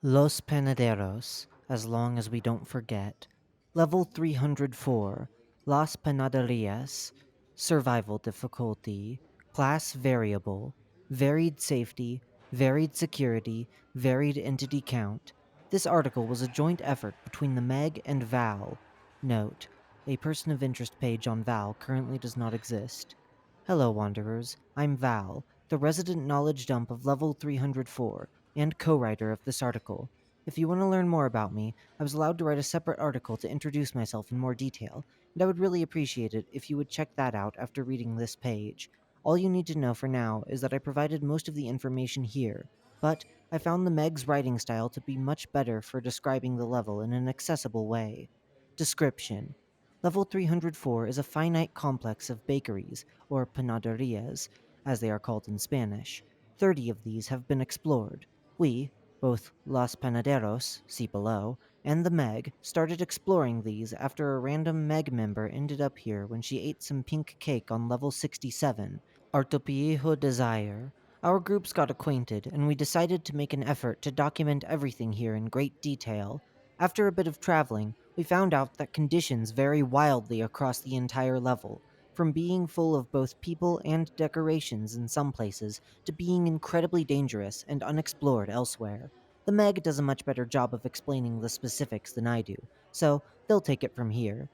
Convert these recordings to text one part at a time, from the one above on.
Los Panaderos, as long as we don't forget. Level 304, Las Panaderias, Survival difficulty, Class variable, Varied safety, Varied security, Varied entity count. This article was a joint effort between the Meg and Val. Note, a person of interest page on Val currently does not exist. Hello, Wanderers. I'm Val, the resident knowledge dump of Level 304 and co-writer of this article. If you want to learn more about me, I was allowed to write a separate article to introduce myself in more detail, and I would really appreciate it if you would check that out after reading this page. All you need to know for now is that I provided most of the information here, but I found the Meg's writing style to be much better for describing the level in an accessible way. Description: Level 304 is a finite complex of bakeries, or panaderias, as they are called in Spanish. 30 of these have been explored. We, both Los Panaderos, see below, and the Meg, started exploring these after a random Meg member ended up here when she ate some pink cake on level 67, Artopiejo Desire. Our groups got acquainted, and we decided to make an effort to document everything here in great detail. After a bit of traveling, we found out that conditions vary wildly across the entire level, from being full of both people and decorations in some places to being incredibly dangerous and unexplored elsewhere. The Meg does a much better job of explaining the specifics than I do, so they'll take it from here.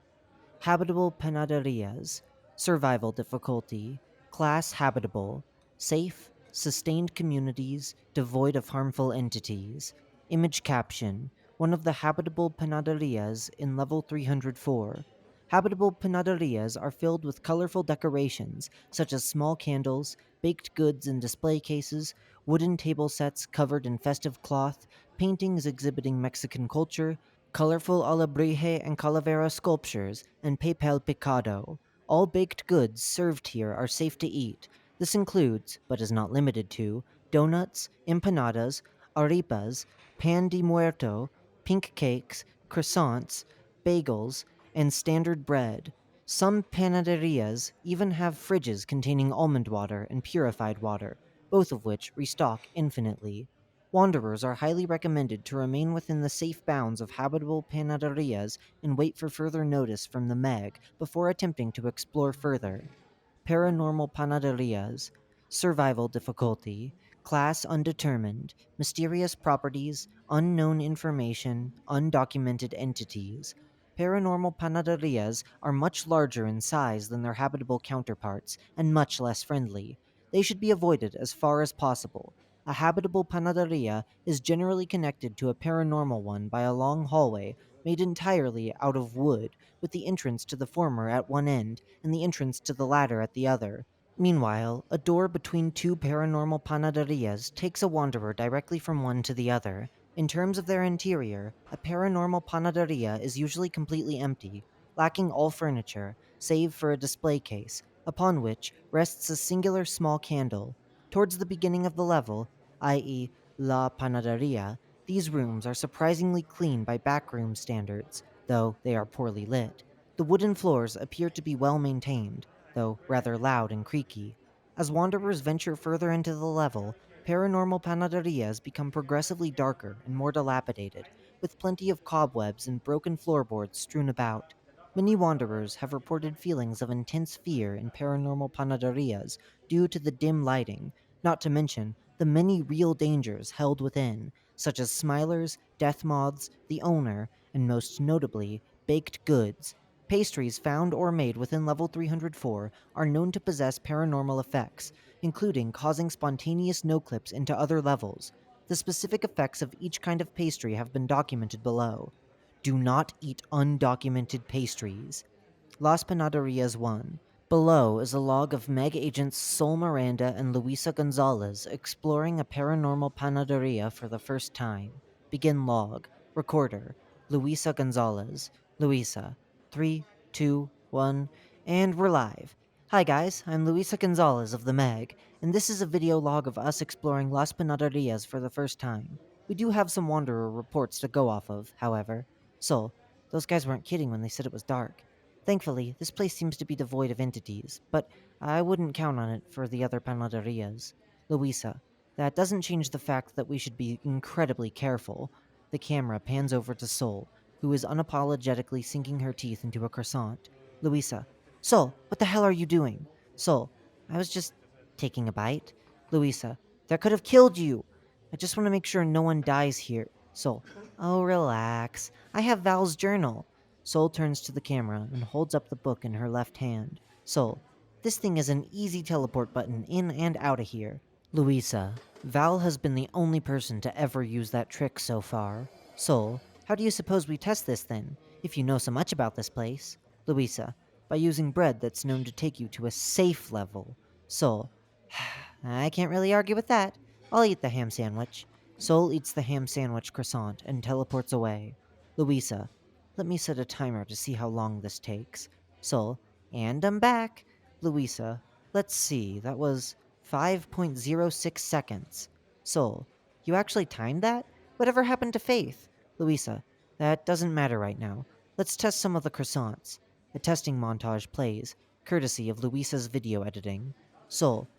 Habitable Panaderias, Survival difficulty, Class habitable, Safe, sustained communities, devoid of harmful entities. Image caption: One of the habitable Panaderias in level 304. Habitable Panaderias are filled with colorful decorations, such as small candles, baked goods in display cases, wooden table sets covered in festive cloth, paintings exhibiting Mexican culture, colorful alebrije and calavera sculptures, and papel picado. All baked goods served here are safe to eat. This includes, but is not limited to, donuts, empanadas, arepas, pan de muerto, pink cakes, croissants, bagels, and standard bread. Some panaderias even have fridges containing almond water and purified water, both of which restock infinitely. Wanderers are highly recommended to remain within the safe bounds of habitable panaderias and wait for further notice from the Meg before attempting to explore further. Paranormal Panaderias, Survival difficulty, Class undetermined, Mysterious properties, Unknown information, Undocumented entities. Paranormal Panaderias are much larger in size than their habitable counterparts and much less friendly. They should be avoided as far as possible. A habitable panaderia is generally connected to a paranormal one by a long hallway made entirely out of wood, with the entrance to the former at one end and the entrance to the latter at the other. Meanwhile, a door between two paranormal panaderias takes a wanderer directly from one to the other. In terms of their interior, a paranormal panaderia is usually completely empty, lacking all furniture, save for a display case, upon which rests a singular small candle. Towards the beginning of the level, i.e., La Panaderia, these rooms are surprisingly clean by backroom standards, though they are poorly lit. The wooden floors appear to be well maintained, though rather loud and creaky. As wanderers venture further into the level, paranormal panaderias become progressively darker and more dilapidated, with plenty of cobwebs and broken floorboards strewn about. Many wanderers have reported feelings of intense fear in paranormal panaderias due to the dim lighting, not to mention the many real dangers held within, such as smilers, death moths, the owner, and most notably, baked goods. Pastries found or made within level 304 are known to possess paranormal effects, including causing spontaneous no-clips into other levels. The specific effects of each kind of pastry have been documented below. Do not eat undocumented pastries. Las Panaderias 1. Below is a log of Meg agents Sol Miranda and Luisa Gonzalez exploring a paranormal panaderia for the first time. Begin log. Recorder: Luisa Gonzalez. Luisa. 3, 2, 1, and we're live. Hi guys, I'm Luisa Gonzalez of the Meg, and this is a video log of us exploring Las Panaderias for the first time. We do have some Wanderer reports to go off of, however. So, those guys weren't kidding when they said it was dark. Thankfully, this place seems to be devoid of entities, but I wouldn't count on it for the other panaderias. Luisa. That doesn't change the fact that we should be incredibly careful. The camera pans over to Sol, who is unapologetically sinking her teeth into a croissant. Louisa, Sol, what the hell are you doing? Sol, I was just taking a bite. Louisa, that could have killed you. I just want to make sure no one dies here. Sol, oh, relax. I have Val's journal. Sol turns to the camera and holds up the book in her left hand. Sol, this thing is an easy teleport button in and out of here. Louisa, Val has been the only person to ever use that trick so far. Sol, how do you suppose we test this then, if you know so much about this place? Louisa, by using bread that's known to take you to a safe level. Sol, I can't really argue with that. I'll eat the ham sandwich. Sol eats the ham sandwich croissant and teleports away. Louisa, let me set a timer to see how long this takes. Sol, and I'm back. Louisa, let's see, that was 5.06 seconds. Sol, you actually timed that? Whatever happened to Faith? Louisa, that doesn't matter right now. Let's test some of the croissants. A testing montage plays, courtesy of Louisa's video editing. Sol,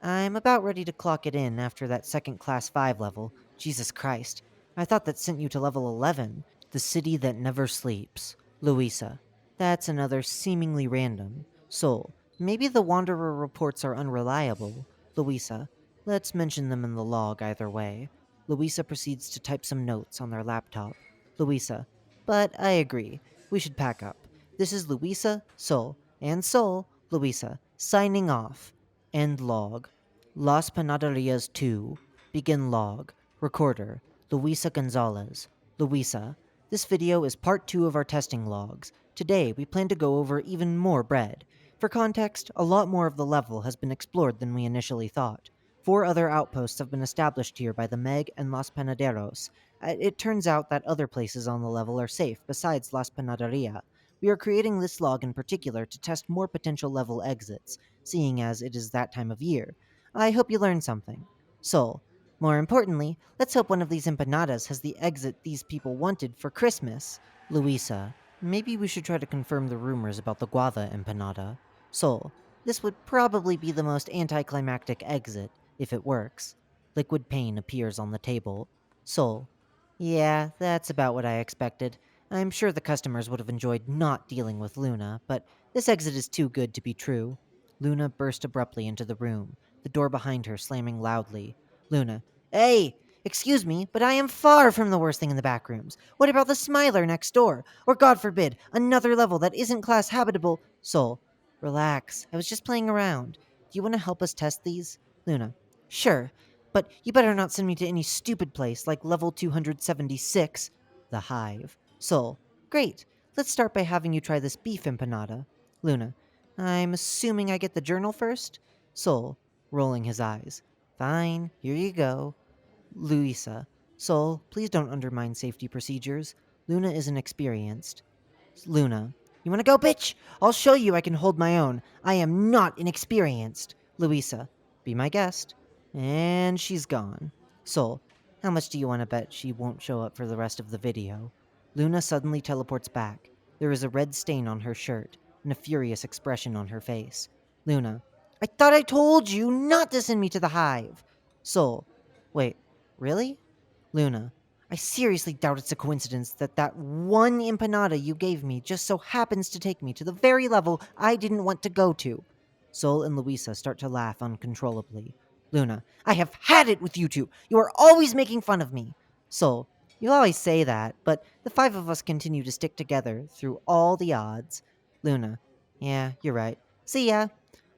I'm about ready to clock it in after that second class 5 level. Jesus Christ. I thought that sent you to level 11, the city that never sleeps. Louisa, that's another seemingly random. Sol, maybe the Wanderer reports are unreliable. Louisa, let's mention them in the log either way. Louisa proceeds to type some notes on their laptop. Louisa, but I agree. We should pack up. This is Louisa, Sol, and Sol, Louisa, signing off. End log. Las Panaderias 2. Begin log. Recorder, Luisa Gonzalez. Luisa, this video is part 2 of our testing logs. Today, we plan to go over even more bread. For context, a lot more of the level has been explored than we initially thought. 4 other outposts have been established here by the Meg and Los Panaderos. It turns out that other places on the level are safe besides Las Panaderia. We are creating this log in particular to test more potential level exits, seeing as it is that time of year. I hope you learned something. Sol, more importantly, let's hope one of these empanadas has the exit these people wanted for Christmas. Luisa, maybe we should try to confirm the rumors about the guava empanada. Sol, this would probably be the most anticlimactic exit, if it works. Liquid pain appears on the table. Sol, yeah, that's about what I expected. I'm sure the customers would have enjoyed not dealing with Luna, but this exit is too good to be true. Luna burst abruptly into the room, the door behind her slamming loudly. Luna, hey! Excuse me, but I am far from the worst thing in the Backrooms. What about the Smiler next door? Or, God forbid, another level that isn't class habitable? Sol, relax. I was just playing around. Do you want to help us test these? Luna, sure, but you better not send me to any stupid place like level 276, the Hive. Sol, great. Let's start by having you try this beef empanada. Luna, I'm assuming I get the journal first? Sol, rolling his eyes. Fine, here you go. Luisa, Sol, please don't undermine safety procedures. Luna is inexperienced. Luna, you wanna go, bitch? I'll show you I can hold my own. I am not inexperienced. Luisa, be my guest. And she's gone. Sol, how much do you want to bet she won't show up for the rest of the video? Luna suddenly teleports back. There is a red stain on her shirt and a furious expression on her face. Luna, I thought I told you not to send me to the Hive. Sol, wait, really? Luna, I seriously doubt it's a coincidence that that one empanada you gave me just so happens to take me to the very level I didn't want to go to. Sol and Luisa start to laugh uncontrollably. Luna, I have had it with you two. You are always making fun of me. Sol, you always say that, but the 5 of us continue to stick together through all the odds. Luna, yeah, you're right. See ya.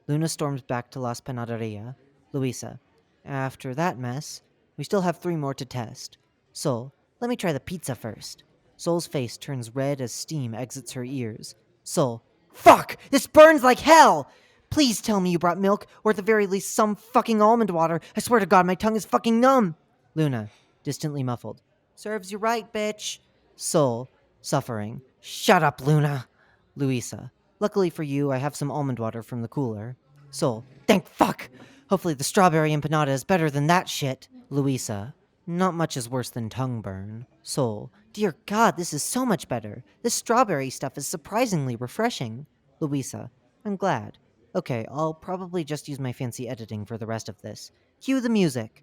Luna storms back to Las Panaderia. Luisa, after that mess, we still have 3 more to test. Sol, let me try the pizza first. Sol's face turns red as steam exits her ears. Sol, fuck! This burns like hell! Please tell me you brought milk, or at the very least some fucking almond water. I swear to God, my tongue is fucking numb. Luna, distantly muffled. Serves you right, bitch. Sol, suffering. Shut up, Luna. Luisa, luckily for you, I have some almond water from the cooler. Sol, thank fuck! Hopefully the strawberry empanada is better than that shit. Luisa, not much is worse than tongue burn. Sol, dear God, this is so much better. This strawberry stuff is surprisingly refreshing. Luisa, I'm glad. Okay, I'll probably just use my fancy editing for the rest of this. Cue the music.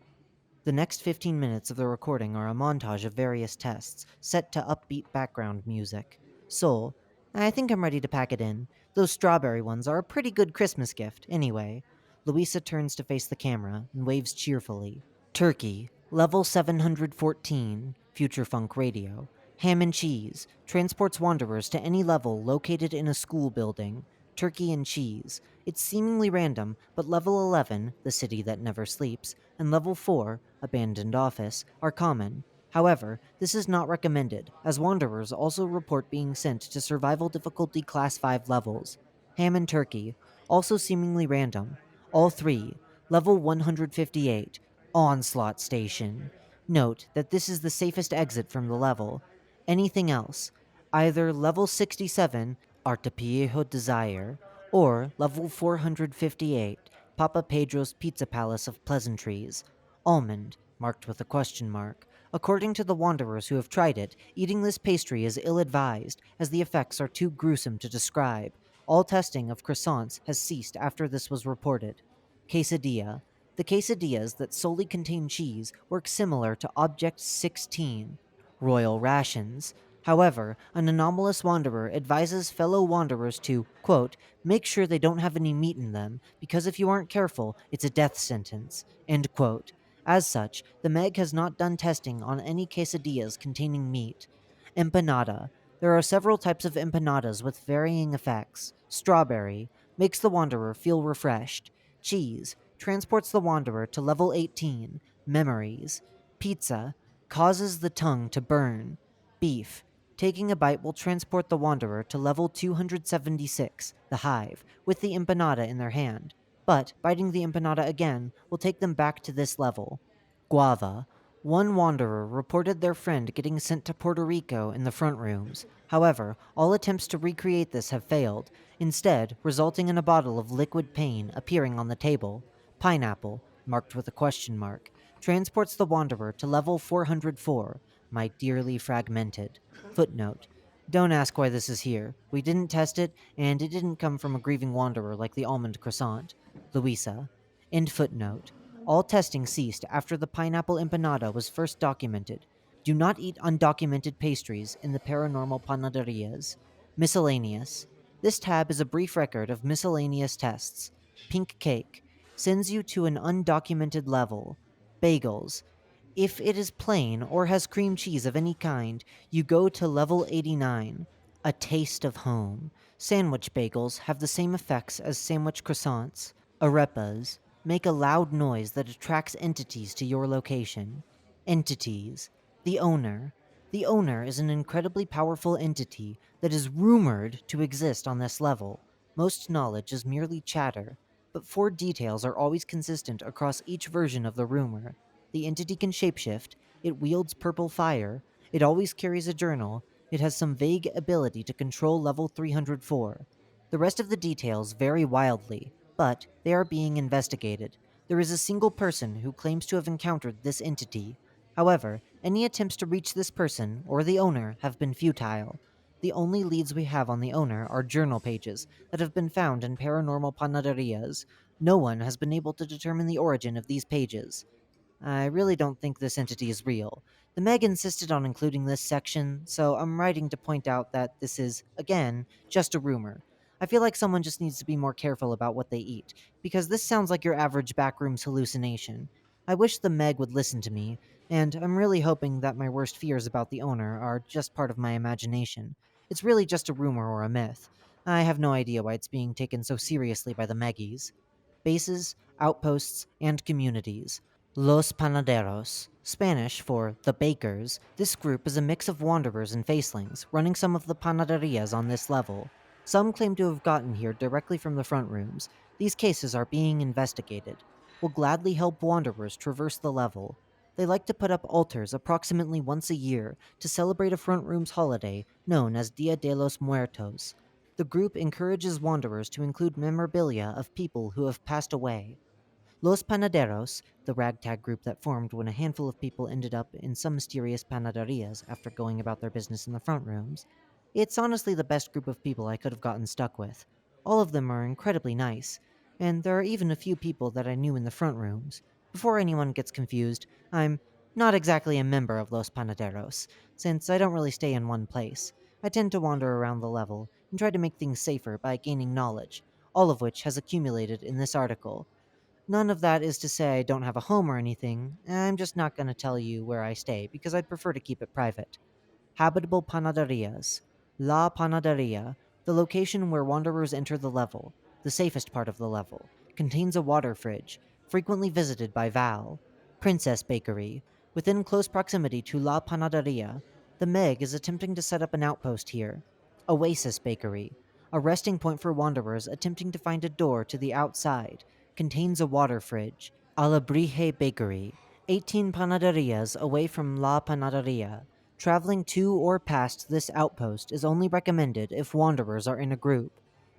The next 15 minutes of the recording are a montage of various tests, set to upbeat background music. So, I think I'm ready to pack it in. Those strawberry ones are a pretty good Christmas gift, anyway. Louisa turns to face the camera and waves cheerfully. Turkey, level 714, Future Funk Radio. Ham and cheese, transports wanderers to any level located in a school building. Turkey and cheese. It's seemingly random, but level 11, the city that never sleeps, and level 4, abandoned office, are common. However, this is not recommended, as wanderers also report being sent to survival difficulty class 5 levels. Ham and turkey, also seemingly random. All three, level 158, onslaught station. Note that this is the safest exit from the level. Anything else, either level 67, Artepiejo Desire, or level 458, Papa Pedro's Pizza Palace of Pleasantries. Almond, marked with a question mark. According to the wanderers who have tried it, eating this pastry is ill advised, as the effects are too gruesome to describe. All testing of croissants has ceased after this was reported. Quesadilla. The quesadillas that solely contain cheese work similar to Object 16, royal rations. However, an anomalous wanderer advises fellow wanderers to, quote, make sure they don't have any meat in them, because if you aren't careful, it's a death sentence, end quote. As such, the Meg has not done testing on any quesadillas containing meat. Empanada. There are several types of empanadas with varying effects. Strawberry makes the wanderer feel refreshed. Cheese transports the wanderer to level 18, memories. Pizza causes the tongue to burn. Beef taking a bite will transport the wanderer to level 276, the hive, with the empanada in their hand. But biting the empanada again will take them back to this level. Guava. One wanderer reported their friend getting sent to Puerto Rico in the front rooms. However, all attempts to recreate this have failed, instead, resulting in a bottle of liquid pain appearing on the table. Pineapple, marked with a question mark, transports the wanderer to level 404, my dearly fragmented. Footnote. Don't ask why this is here. We didn't test it, and it didn't come from a grieving wanderer like the almond croissant. Louisa. End footnote. All testing ceased after the pineapple empanada was first documented. Do not eat undocumented pastries in the paranormal panaderias. Miscellaneous. This tab is a brief record of miscellaneous tests. Pink cake sends you to an undocumented level. Bagels. If it is plain or has cream cheese of any kind, you go to level 89. A taste of home. Sandwich bagels have the same effects as sandwich croissants. Arepas make a loud noise that attracts entities to your location. Entities. The owner. The owner is an incredibly powerful entity that is rumored to exist on this level. Most knowledge is merely chatter, but four details are always consistent across each version of the rumor. The entity can shapeshift, it wields purple fire, it always carries a journal, it has some vague ability to control level 304. The rest of the details vary wildly, but they are being investigated. There is a single person who claims to have encountered this entity. However, any attempts to reach this person or the owner have been futile. The only leads we have on the owner are journal pages that have been found in paranormal panaderias. No one has been able to determine the origin of these pages. I really don't think this entity is real. The Meg insisted on including this section, so I'm writing to point out that this is, again, just a rumor. I feel like someone just needs to be more careful about what they eat, because this sounds like your average backrooms hallucination. I wish the Meg would listen to me, and I'm really hoping that my worst fears about the owner are just part of my imagination. It's really just a rumor or a myth. I have no idea why it's being taken so seriously by the Meggies. Bases, outposts, and communities. Los Panaderos, Spanish for the bakers, this group is a mix of wanderers and facelings, running some of the panaderias on this level. Some claim to have gotten here directly from the front rooms. These cases are being investigated. Will gladly help wanderers traverse the level. They like to put up altars approximately once a year to celebrate a front room's holiday known as Dia de los Muertos. The group encourages wanderers to include memorabilia of people who have passed away. Los Panaderos, the ragtag group that formed when a handful of people ended up in some mysterious panaderias after going about their business in the front rooms. It's honestly the best group of people I could have gotten stuck with. All of them are incredibly nice, and there are even a few people that I knew in the front rooms. Before anyone gets confused, I'm not exactly a member of Los Panaderos, since I don't really stay in one place. I tend to wander around the level and try to make things safer by gaining knowledge, all of which has accumulated in this article. None of that is to say I don't have a home or anything. I'm just not going to tell you where I stay because I'd prefer to keep it private. Habitable Panaderias. La Panaderia, the location where wanderers enter the level, the safest part of the level, contains a water fridge, frequently visited by Val. Princess Bakery. Within close proximity to La Panaderia, the Meg is attempting to set up an outpost here. Oasis Bakery. A resting point for wanderers attempting to find a door to the outside, contains a water fridge. Alebrije Bakery. 18 panaderias away from La Panaderia. Traveling to or past this outpost is only recommended if wanderers are in a group.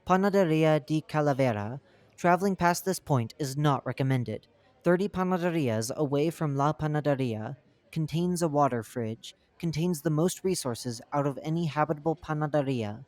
Panaderia di Calavera. Traveling past this point is not recommended. 30 panaderias away from La Panaderia. Contains a water fridge. Contains the most resources out of any habitable panaderia.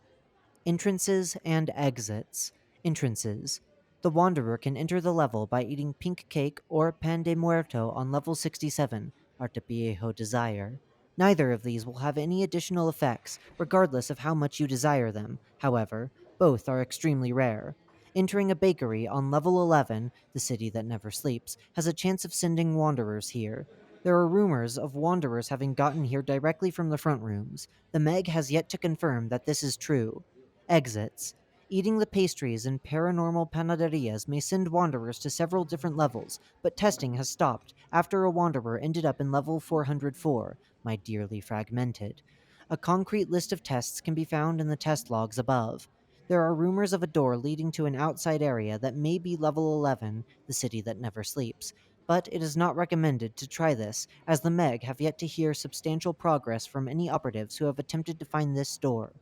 Entrances and exits. Entrances. The Wanderer can enter the level by eating pink cake or pan de muerto on level 67, Artepiejo Desire. Neither of these will have any additional effects, regardless of how much you desire them. However, both are extremely rare. Entering a bakery on level 11, the city that never sleeps, has a chance of sending wanderers here. There are rumors of wanderers having gotten here directly from the front rooms. The Meg has yet to confirm that this is true. Exits. Eating the pastries in paranormal panaderias may send wanderers to several different levels, but testing has stopped after a wanderer ended up in level 404, my dearly fragmented. A concrete list of tests can be found in the test logs above. There are rumors of a door leading to an outside area that may be level 11, the city that never sleeps, but it is not recommended to try this, as the Meg have yet to hear substantial progress from any operatives who have attempted to find this door.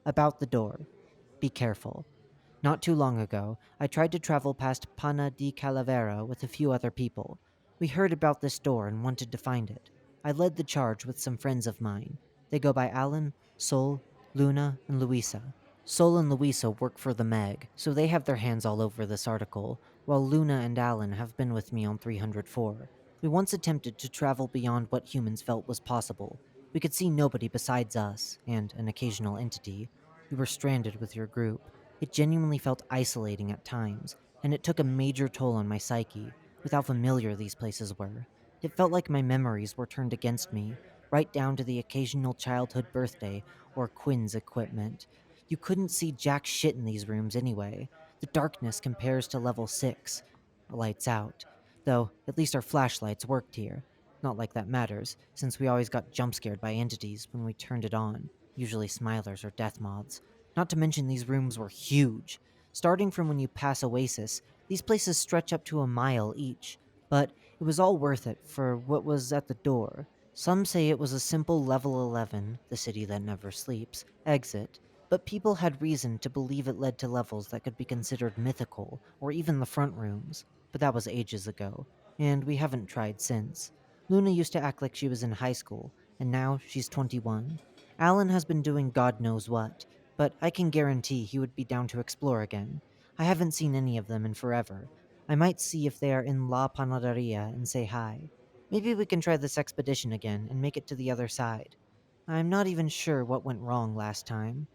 About the door. Be careful. Not too long ago, I tried to travel past Pana di Calavera with a few other people. We heard about this door and wanted to find it. I led the charge with some friends of mine. They go by Alan, Sol, Luna, and Luisa. Sol and Luisa work for the Meg, so they have their hands all over this article, while Luna and Alan have been with me on 304. We once attempted to travel beyond what humans felt was possible. We could see nobody besides us, and an occasional entity. We were stranded with your group. It genuinely felt isolating at times, and it took a major toll on my psyche, with how familiar these places were. It felt like my memories were turned against me, right down to the occasional childhood birthday or Quinn's equipment. You couldn't see jack shit in these rooms anyway. The darkness compares to level 6. Lights out. Though, at least our flashlights worked here. Not like that matters, since we always got jump scared by entities when we turned it on, usually smilers or death moths. Not to mention these rooms were huge. Starting from when you pass Oasis, these places stretch up to a mile each, but it was all worth it for what was at the door. Some say it was a simple level 11, the city that never sleeps, exit, but people had reason to believe it led to levels that could be considered mythical, or even the front rooms. But that was ages ago, and we haven't tried since. Luna used to act like she was in high school, and now she's 21. Alan has been doing God knows what, but I can guarantee he would be down to explore again. I haven't seen any of them in forever. I might see if they are in La Panaderia and say hi. Maybe we can try this expedition again and make it to the other side. I'm not even sure what went wrong last time.